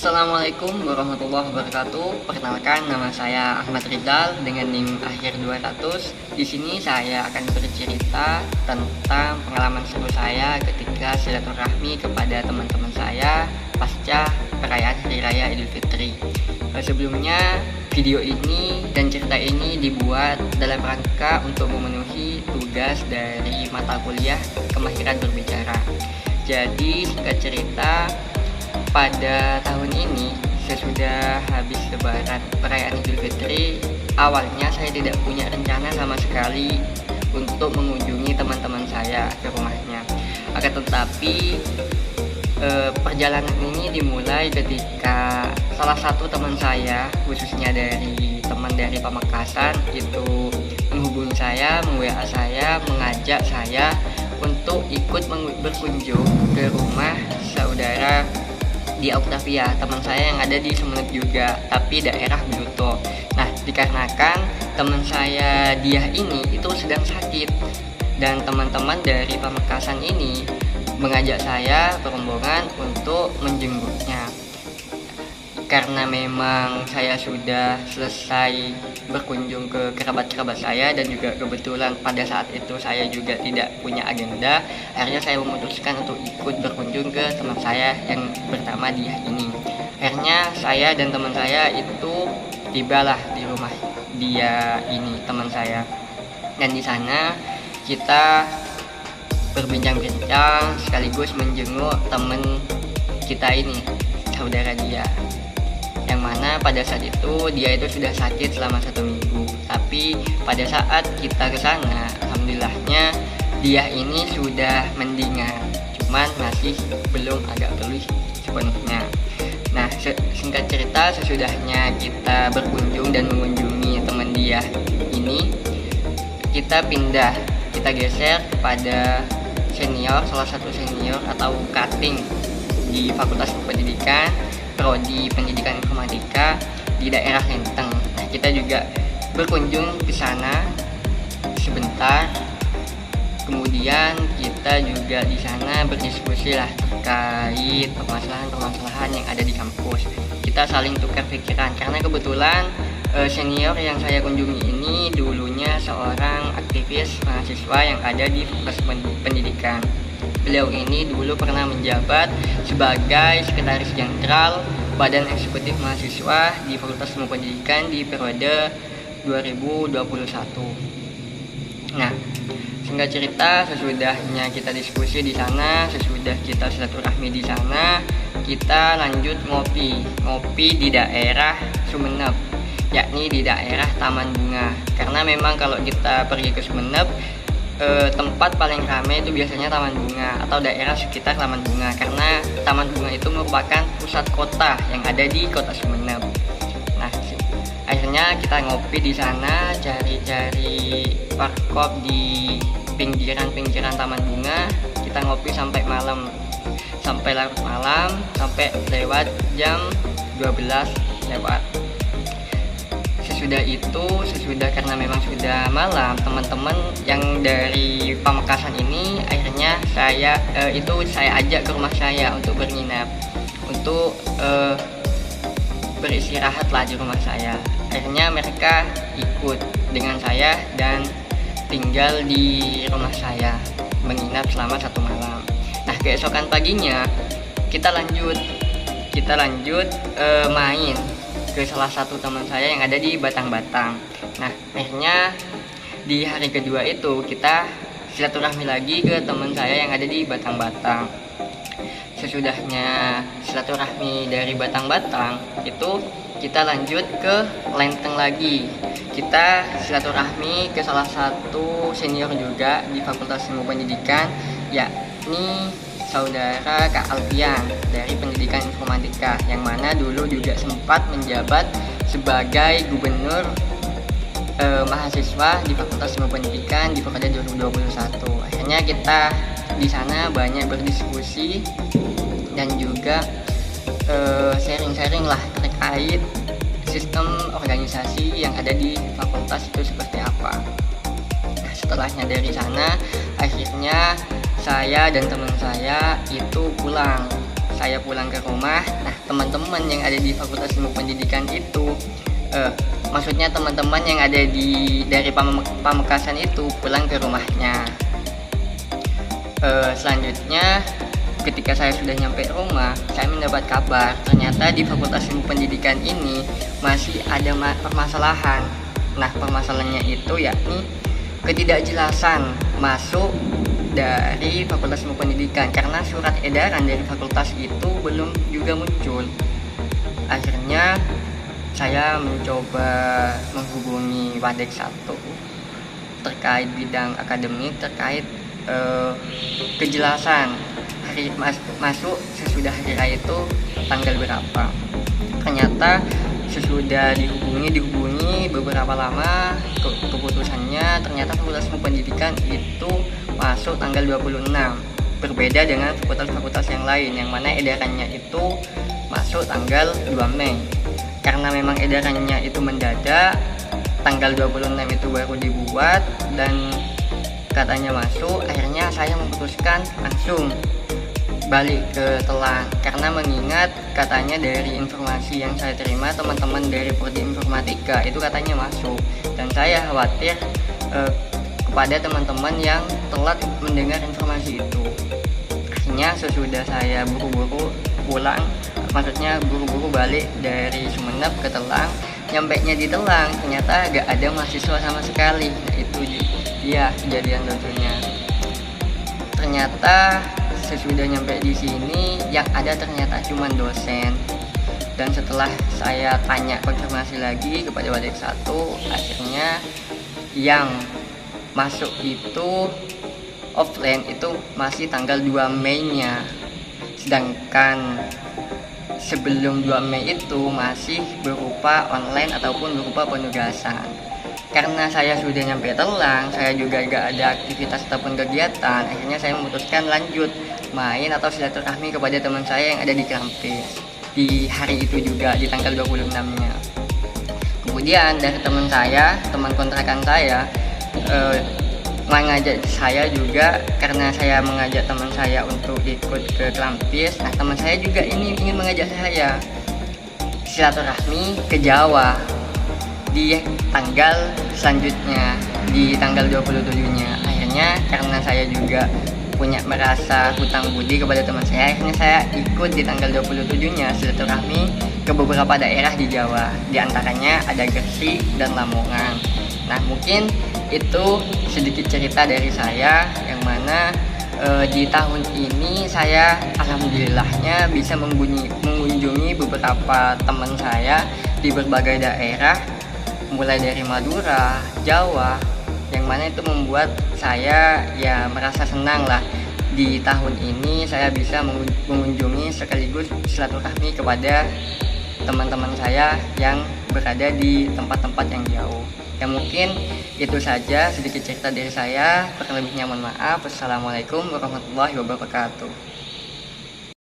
Assalamualaikum warahmatullahi wabarakatuh. Perkenalkan, nama saya Ahmad Rizal dengan NIM akhir 200. Di sini saya akan bercerita tentang pengalaman seru saya ketika silaturahmi kepada teman-teman saya pasca perayaan Hari Raya Idul Fitri. Sebelumnya, video ini dan cerita ini dibuat dalam rangka untuk memenuhi tugas dari mata kuliah kemahiran berbicara. Jadi, singkat cerita, pada tahun ini, sesudah habis lebaran perayaan Idul Fitri, awalnya saya tidak punya rencana sama sekali untuk mengunjungi teman-teman saya ke rumahnya. Akan tetapi, perjalanan ini dimulai ketika salah satu teman saya, khususnya teman dari Pamekasan, itu menghubungi saya, meng-WA saya, mengajak saya untuk ikut berkunjung ke rumah saudara di Octavia, teman saya yang ada di Sumeneb juga, tapi daerah Bluto. Nah, dikarenakan teman saya dia ini itu sedang sakit, dan teman-teman dari Pamekasan ini mengajak saya berombongan untuk menjenguknya. Karena memang saya sudah selesai berkunjung ke kerabat-kerabat saya, dan juga kebetulan pada saat itu saya juga tidak punya agenda, akhirnya saya memutuskan untuk ikut berkunjung ke teman saya yang bernama dia ini. Akhirnya saya dan teman saya itu tibalah di rumah dia ini, teman saya. Dan di sana kita berbincang-bincang sekaligus menjenguk teman kita ini, saudara dia, yang mana pada saat itu dia itu sudah sakit selama 1 minggu. Tapi pada saat kita ke sana, alhamdulillahnya dia ini sudah mendingan, cuman masih belum agak pulih sepenuhnya. Nah, singkat cerita, sesudahnya kita berkunjung dan mengunjungi teman dia ini, kita geser kepada senior, salah satu senior atau cutting di Fakultas Pendidikan, Prodi Pendidikan Informatika di daerah Lenteng. Nah, kita juga berkunjung ke sana sebentar. Kemudian kita juga di sana berdiskusi lah terkait permasalahan-permasalahan yang ada di kampus. Kita saling tukar pikiran karena kebetulan senior yang saya kunjungi ini dulunya seorang aktivis mahasiswa yang ada di Fakultas Pendidikan. Beliau ini dulu pernah menjabat sebagai Sekretaris Jenderal Badan Eksekutif Mahasiswa di Fakultas Ilmu Pendidikan di periode 2021. Nah, singkat cerita, sesudahnya kita diskusi di sana, sesudah kita silaturahmi di sana, kita lanjut ngopi di daerah Sumeneb, yakni di daerah Taman Bunga. Karena memang kalau kita pergi ke Sumeneb, tempat paling ramai itu biasanya Taman Bunga atau daerah sekitar Taman Bunga, karena Taman Bunga itu merupakan pusat kota yang ada di kota Sumeneb. Nah, akhirnya kita ngopi di sana, cari-cari warkop di pinggiran Taman Bunga. Kita ngopi sampai malam, sampai larut malam, sampai lewat jam 12 lewat. Sesudah karena memang sudah malam, teman-teman yang dari Pamekasan ini akhirnya saya ajak ke rumah saya untuk menginap, untuk beristirahat lah di rumah saya. Akhirnya mereka ikut dengan saya dan tinggal di rumah saya, menginap selama 1 malam. Nah, keesokan paginya kita lanjut main ke salah satu teman saya yang ada di Batang-Batang. Nah, akhirnya di hari kedua itu kita silaturahmi lagi ke teman saya yang ada di Batang-Batang. Sesudahnya silaturahmi dari Batang-Batang itu kita lanjut ke Lenteng lagi. Kita silaturahmi ke salah satu senior juga di Fakultas Ilmu Pendidikan, yakni saudara Kak Alfian dari Pendidikan Informatika, yang mana dulu juga sempat menjabat sebagai gubernur mahasiswa di Fakultas Ilmu Pendidikan di periode 2021. Akhirnya kita di sana banyak berdiskusi dan juga sharing-sharing lah terkait sistem organisasi yang ada di fakultas itu seperti apa. Nah, setelahnya dari sana, akhirnya saya dan teman saya itu pulang saya pulang ke rumah, nah teman-teman yang ada di Fakultas Ilmu Pendidikan itu, maksudnya teman-teman yang ada dari Pamekasan itu pulang ke rumahnya. Selanjutnya ketika saya sudah nyampe rumah, saya mendapat kabar ternyata di Fakultas Ilmu Pendidikan ini masih ada permasalahan. Nah, permasalahannya itu yakni ketidakjelasan masuk dari Fakultas Ilmu Pendidikan karena surat edaran dari fakultas itu belum juga muncul. Akhirnya saya mencoba menghubungi Wadek 1 terkait bidang akademik, terkait kejelasan hari masuk sesudah hari raya itu tanggal berapa. Ternyata sesudah dihubungi beberapa lama, keputusannya ternyata Fakultas Ilmu Pendidikan itu masuk tanggal 26, berbeda dengan fakultas-fakultas yang lain yang mana edarannya itu masuk tanggal 2 Mei. Karena memang edarannya itu mendadak, tanggal 26 itu baru dibuat dan katanya masuk, akhirnya saya memutuskan langsung balik ke Telang karena mengingat katanya dari informasi yang saya terima teman-teman dari Prodi Informatika itu katanya masuk, dan saya khawatir kepada teman-teman yang telat mendengar informasi itu. Akhirnya sesudah saya buru-buru pulang, maksudnya buru-buru balik dari Sumeneb ke Telang, nyampainya di Telang ternyata gak ada mahasiswa sama sekali. Nah, itu dia kejadian lucunya. Ternyata sesudah nyampe di sini yang ada ternyata cuma dosen, dan setelah saya tanya konfirmasi lagi kepada Wadek 1, akhirnya yang masuk itu offline itu masih tanggal 2 Mei nya, sedangkan sebelum 2 Mei itu masih berupa online ataupun berupa penugasan. Karena saya sudah nyampe Telang, saya juga gak ada aktivitas ataupun kegiatan, akhirnya saya memutuskan lanjut main atau silaturahmi kepada teman saya yang ada di kampus di hari itu juga, di tanggal 26 nya. Kemudian dari teman kontrakan saya mengajak saya juga, karena saya mengajak teman saya untuk ikut ke kampus. Nah, teman saya juga ini ingin mengajak saya silaturahmi ke Jawa di tanggal selanjutnya, di tanggal 27-nya. Akhirnya karena saya juga merasa hutang budi kepada teman saya, akhirnya saya ikut di tanggal 27-nya silaturahmi ke beberapa daerah di Jawa, di antaranya ada Gresik dan Lamongan. Nah, mungkin itu sedikit cerita dari saya yang mana di tahun ini saya alhamdulillahnya bisa mengunjungi beberapa teman saya di berbagai daerah, mulai dari Madura, Jawa, yang mana itu membuat saya ya merasa senang lah. Di tahun ini saya bisa mengunjungi sekaligus silaturahmi kepada teman-teman saya yang berada di tempat-tempat yang jauh. Ya mungkin itu saja sedikit cerita dari saya, kurang lebihnya mohon maaf. Wassalamualaikum warahmatullahi wabarakatuh.